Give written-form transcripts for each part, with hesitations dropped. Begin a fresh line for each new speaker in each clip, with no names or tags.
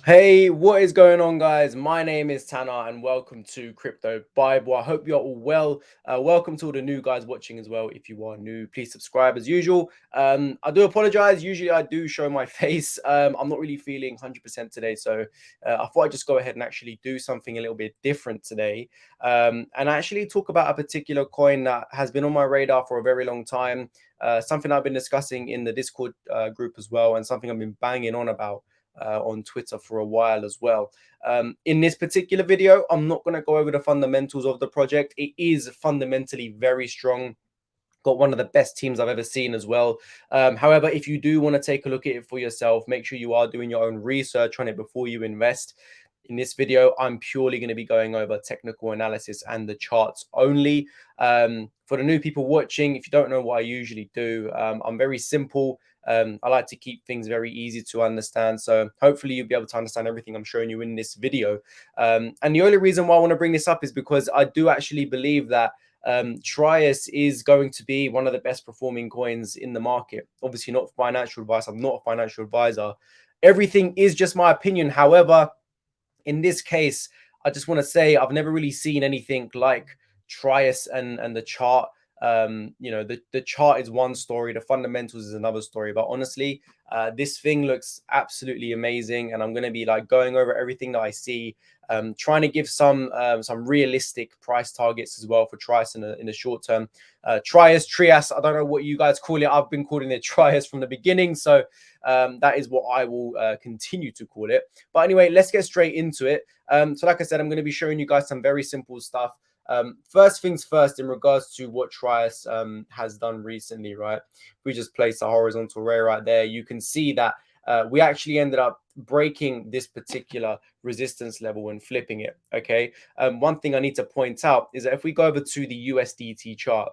Hey, what is going on, guys? My name is Tanner, and welcome to Crypto Bible. I hope you're all well. Welcome to all the new guys watching as well. If you are new, please subscribe as usual. I do apologize. Usually, I do show my face. I'm not really feeling 100% today, so I thought I'd just go ahead and actually do something a little bit different today, and actually talk about a particular coin that has been on my radar for a very long time. Something I've been discussing in the Discord group as well, and something I've been banging on about on Twitter for a while as well. In this particular video, I'm not going to go over the fundamentals of the project. It is fundamentally very strong. Got one of the best teams I've ever seen as well. However, if you do want to take a look at it for yourself, make sure you are doing your own research on it before you invest. In this video, I'm purely going to be going over technical analysis and the charts only. For the new people watching, if you don't know what I usually do, I'm very simple. I like to keep things very easy to understand. So hopefully you'll be able to understand everything I'm showing you in this video. And the only reason why I want to bring this up is because I do actually believe that Trias is going to be one of the best performing coins in the market. Obviously, not financial advice. I'm not a financial advisor. Everything is just my opinion. However, in this case, I just want to say I've never really seen anything like Trias and the chart. The chart is one story, the fundamentals is another story. But honestly, this thing looks absolutely amazing, and I'm going to be like going over everything that I see, trying to give some realistic price targets as well for Trias in the short term. Trias, I don't know what you guys call it. I've been calling it Trias from the beginning, so that is what I will continue to call it. But anyway, let's get straight into it. So like I said, I'm going to be showing you guys some very simple stuff. First things first, in regards to what Trias has done recently, right? We just placed a horizontal ray right there. You can see that we actually ended up breaking this particular resistance level and flipping it. Okay. One thing I need to point out is that if we go over to the USDT chart,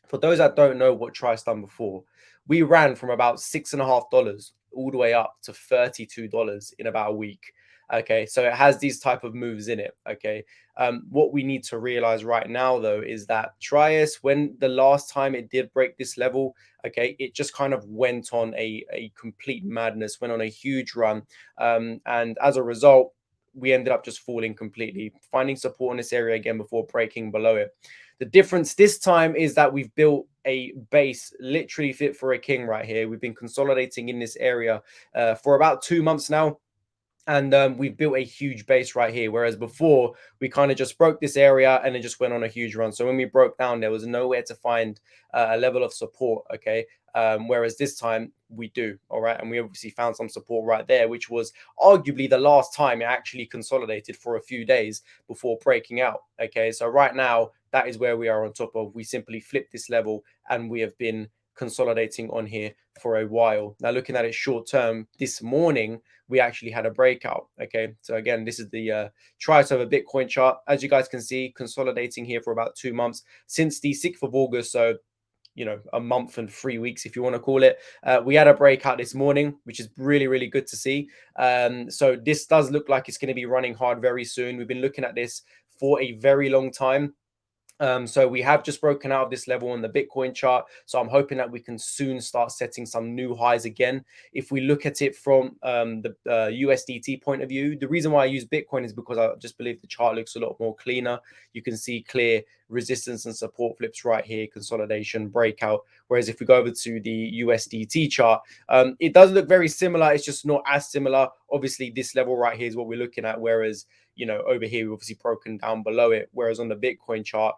for those that don't know what Tri's done before, we ran from about $6.50 all the way up to $32 in about a week. Okay, so it has these type of moves in it. Okay, what we need to realize right now though is that Trias, when the last time it did break this level, okay, it just kind of went on a complete madness, went on a huge run, and as a result, we ended up just falling completely, finding support in this area again before breaking below it. The difference this time is that we've built a base literally fit for a king right here. We've been consolidating in this area for about 2 months now. And we've built a huge base right here. Whereas before, we kind of just broke this area and then just went on a huge run. So when we broke down, there was nowhere to find a level of support. Okay. Whereas this time we do. All right. And we obviously found some support right there, which was arguably the last time it actually consolidated for a few days before breaking out. Okay. So right now, that is where we are on top of. We simply flipped this level and we have been consolidating on here for a while. Now, looking at it short term, this morning, we actually had a breakout. Okay, so again, this is the Trias over Bitcoin chart. As you guys can see, consolidating here for about 2 months since the 6th of August. So, a month and 3 weeks, if you want to call it. We had a breakout this morning, which is really, really good to see. So this does look like it's going to be running hard very soon. We've been looking at this for a very long time. So we have just broken out of this level on the Bitcoin chart. So I'm hoping that we can soon start setting some new highs again. If we look at it from the USDT point of view, the reason why I use Bitcoin is because I just believe the chart looks a lot more cleaner. You can see clear resistance and support flips right here, consolidation, breakout. Whereas if we go over to the USDT chart, it does look very similar. It's just not as similar. Obviously, this level right here is what we're looking at. Whereas, over here, we've obviously broken down below it. Whereas on the Bitcoin chart,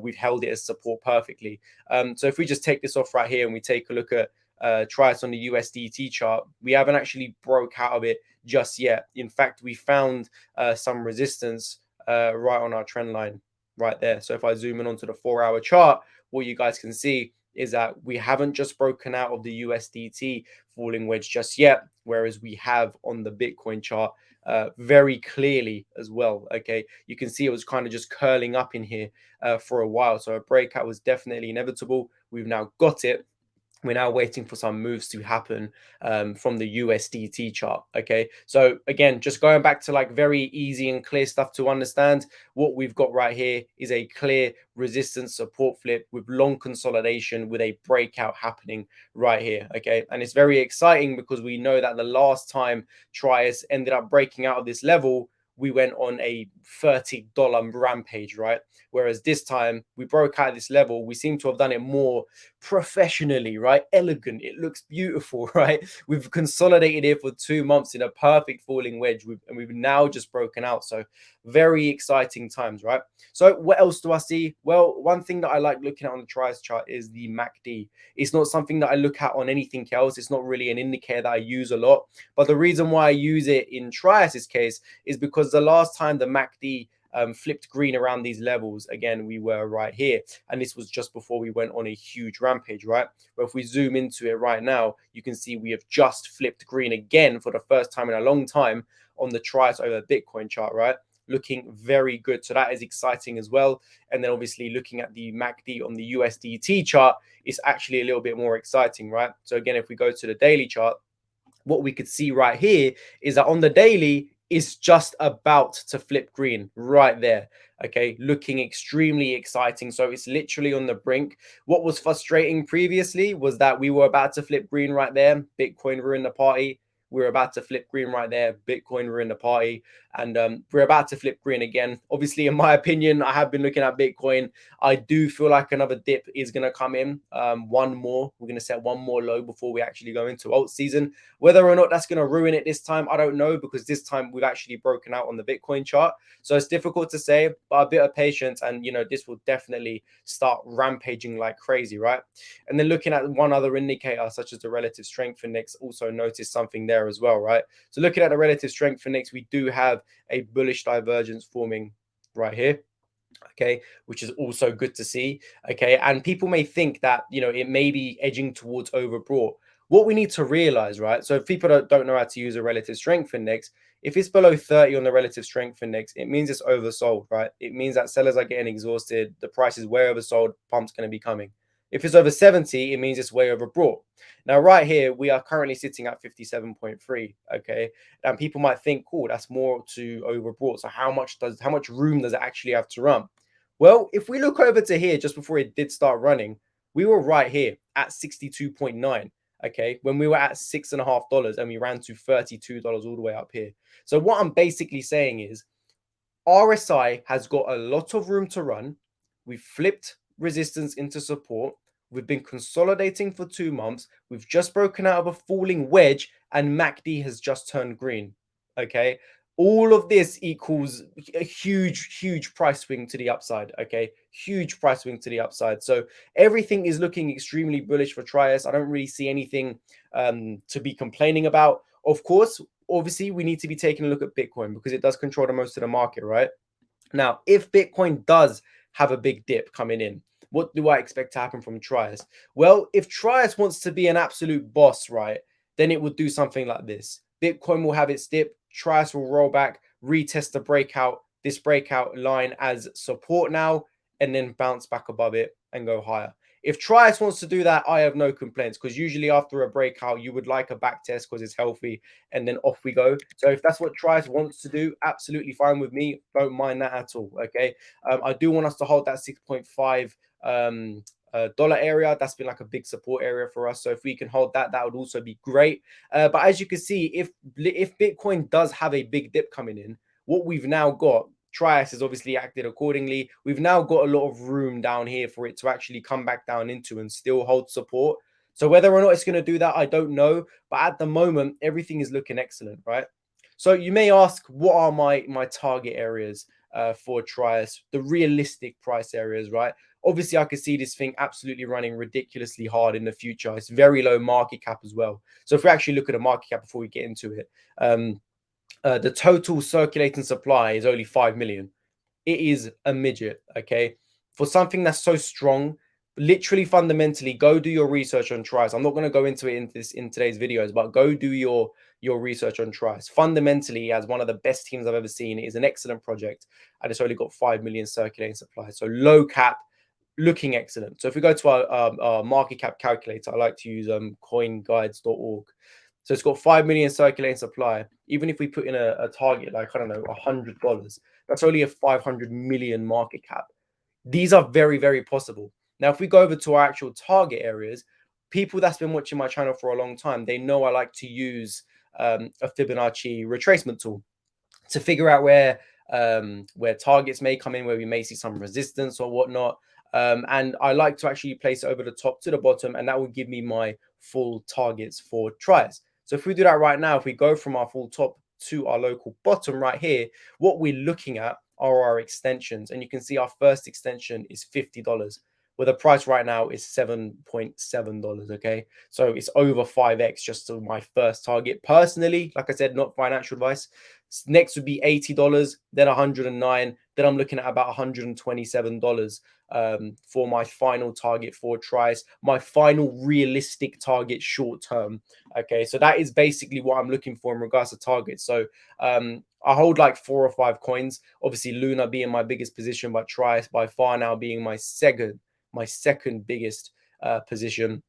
we've held it as support perfectly. So if we just take this off right here and we take a look at Trias on the USDT chart, we haven't actually broke out of it just yet. In fact, we found some resistance right on our trend line right there. So if I zoom in onto the 4-hour chart, what you guys can see is that we haven't just broken out of the USDT falling wedge just yet, whereas we have on the Bitcoin chart very clearly as well. Okay, you can see it was kind of just curling up in here for a while. So a breakout was definitely inevitable. We've now got it. We're now waiting for some moves to happen from the USDT chart. Okay, so again, just going back to like very easy and clear stuff to understand, what we've got right here is a clear resistance support flip with long consolidation with a breakout happening right here. Okay, and it's very exciting because we know that the last time Trias ended up breaking out of this level, we went on a $30 rampage, right? Whereas this time we broke out of this level, we seem to have done it more professionally, right? Elegant. It looks beautiful, right? We've consolidated here for 2 months in a perfect falling wedge, and we've now just broken out. So very exciting times, right? So what else do I see? Well, one thing that I like looking at on the Trias chart is the MACD. It's not something that I look at on anything else. It's not really an indicator that I use a lot. But the reason why I use it in Trias's case is because the last time the MACD flipped green around these levels, again, we were right here. And this was just before we went on a huge rampage, right? But if we zoom into it right now, you can see we have just flipped green again for the first time in a long time on the Trias over Bitcoin chart, right? Looking very good. So that is exciting as well. And then obviously looking at the MACD on the USDT chart is actually a little bit more exciting, right? So again, if we go to the daily chart, what we could see right here is that on the daily is just about to flip green right there. Okay, looking extremely exciting. So it's literally on the brink. What was frustrating previously was that we were about to flip green right there. Bitcoin were in the party. We're about to flip green right there. Bitcoin were in the party, and we're about to flip green again. Obviously, in my opinion, I have been looking at Bitcoin. I do feel like another dip is going to come in. One more. We're going to set one more low before we actually go into alt season. Whether or not that's going to ruin it this time, I don't know, because this time we've actually broken out on the Bitcoin chart. So it's difficult to say, but a bit of patience, and this will definitely start rampaging like crazy, right? And then looking at one other indicator, such as the relative strength index, also notice something there as well, right? So looking at the relative strength index, we do have a bullish divergence forming right here. Okay, which is also good to see. Okay, and people may think that it may be edging towards overbought. What we need to realize, right? So if people don't know how to use a relative strength index, if it's below 30 on the relative strength index, it means it's oversold, right? It means that sellers are getting exhausted, the price is way oversold, pump's going to be coming. If it's over 70, it means it's way overbought. Now, right here, we are currently sitting at 57.3. Okay, and people might think, cool, that's more to overbought. So how much room does it actually have to run? Well, if we look over to here just before it did start running, we were right here at 62.9. Okay, when we were at $6.50 and we ran to $32 all the way up here. So what I'm basically saying is RSI has got a lot of room to run. We've flipped resistance into support. We've been consolidating for 2 months. We've just broken out of a falling wedge, and MACD has just turned green. Okay. All of this equals a huge price swing to the upside. Okay. Huge price swing to the upside. So everything is looking extremely bullish for Trias. I don't really see anything to be complaining about. Of course, obviously, we need to be taking a look at Bitcoin because it does control the most of the market, right? Now, if Bitcoin does have a big dip coming in, what do I expect to happen from Trias? Well, if Trias wants to be an absolute boss, right, then it would do something like this. Bitcoin will have its dip, Trias will roll back, retest the breakout, this breakout line as support now, and then bounce back above it and go higher. If Trias wants to do that, I have no complaints, because usually after a breakout, you would like a back test because it's healthy, and then off we go. So if that's what Trias wants to do, absolutely fine with me. Don't mind that at all. Okay. I do want us to hold that 6.5 dollar area. That's been like a big support area for us. So if we can hold that, that would also be great. But as you can see, if Bitcoin does have a big dip coming in, what we've now got, Trias has obviously acted accordingly. We've now got a lot of room down here for it to actually come back down into and still hold support. So whether or not it's going to do that, I don't know. But at the moment, everything is looking excellent, right? So you may ask, what are my target areas for Trias, the realistic price areas, right? Obviously, I could see this thing absolutely running ridiculously hard in the future. It's very low market cap as well. So if we actually look at the market cap before we get into it, the total circulating supply is only 5 million. It is a midget. Okay, for something that's so strong, literally fundamentally, go do your research on Trias. I'm not going to go into it in today's videos, but go do your research on Trias. Fundamentally, as one of the best teams I've ever seen, it is an excellent project, and it's only got 5 million circulating supply. So low cap, looking excellent. So if we go to our market cap calculator, I like to use coinguides.org. So it's got 5 million circulating supply. Even if we put in a target like, I don't know, $100, that's only a 500 million market cap. These are very, very possible. Now, if we go over to our actual target areas, people that's been watching my channel for a long time, they know I like to use a Fibonacci retracement tool to figure out where targets may come in, where we may see some resistance or whatnot. And I like to actually place it over the top to the bottom, and that will give me my full targets for Trias. So if we do that right now, if we go from our full top to our local bottom right here, what we're looking at are our extensions. And you can see our first extension is $50, where the price right now is $7.7. Okay. So it's over 5x just to my first target. Personally, like I said, not financial advice. Next would be $80, then 109, then I'm looking at about $127 for my final target for Trias, my final realistic target short term. Okay, so that is basically what I'm looking for in regards to targets. So I hold like 4 or 5 coins. Obviously, Luna being my biggest position, but Trias by far now being my second biggest position.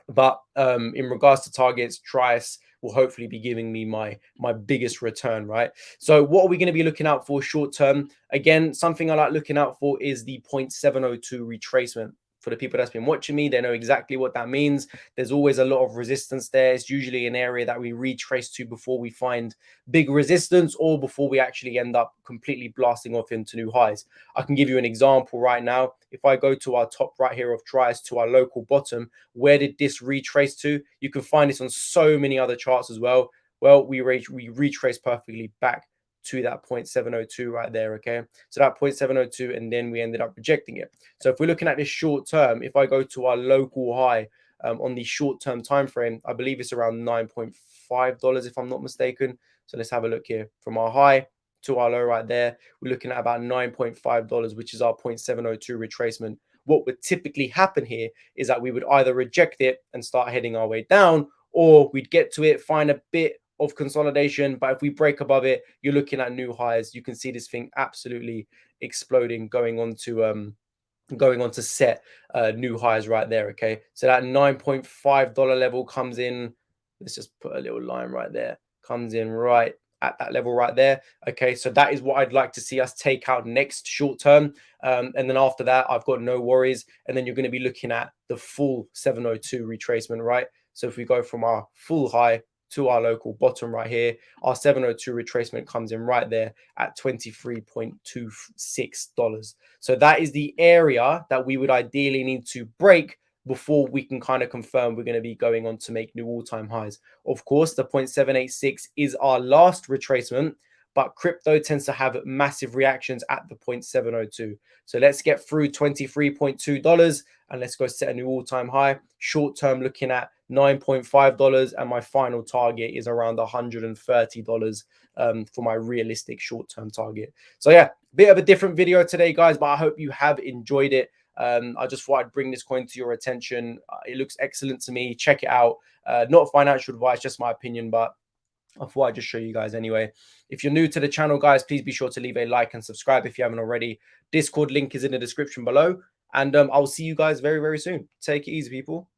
But in regards to targets, Trias will hopefully be giving me my biggest return, right? So what are we going to be looking out for short term? Again, something I like looking out for is the 0.702 retracement. For the people that's been watching me, they know exactly what that means. There's always a lot of resistance there. It's usually an area that we retrace to before we find big resistance or before we actually end up completely blasting off into new highs. I can give you an example right now. If I go to our top right here of Trias to our local bottom, where did this retrace to? You can find this on so many other charts as well. Well, we retrace perfectly back to that 0.702 right there. Okay, so that 0.702, and then we ended up rejecting it. So if we're looking at this short term, if I go to our local high on the short term time frame, I believe it's around $9.5 if I'm not mistaken. So let's have a look here. From our high to our low right there, we're looking at about $9.5, which is our 0.702 retracement. What would typically happen here is that we would either reject it and start heading our way down, or we'd get to it, find a bit of consolidation. But if we break above it, you're looking at new highs. You can see this thing absolutely exploding, going on to set new highs right there. Okay, so that $9.5 level comes in. Let's just put a little line right there. Comes in right at that level right there. Okay, so that is what I'd like to see us take out next short term. And then after that, I've got no worries. And then you're going to be looking at the full 702 retracement, right? So if we go from our full high to our local bottom right here, our 702 retracement comes in right there at $23.26. So that is the area that we would ideally need to break before we can kind of confirm we're going to be going on to make new all-time highs. Of course, the 0.786 is our last retracement, but crypto tends to have massive reactions at the 0.702. So let's get through $23.2 and let's go set a new all-time high. Short term, looking at $9.5, and my final target is around $130 for my realistic short-term target. So yeah, bit of a different video today, guys, but I hope you have enjoyed it. I just thought I'd bring this coin to your attention. It looks excellent to me. Check it out. Not financial advice, just my opinion, but I thought I'd just show you guys anyway. If you're new to the channel, guys, please be sure to leave a like and subscribe if you haven't already. Discord link is in the description below. And I'll see you guys very, very soon. Take it easy, people.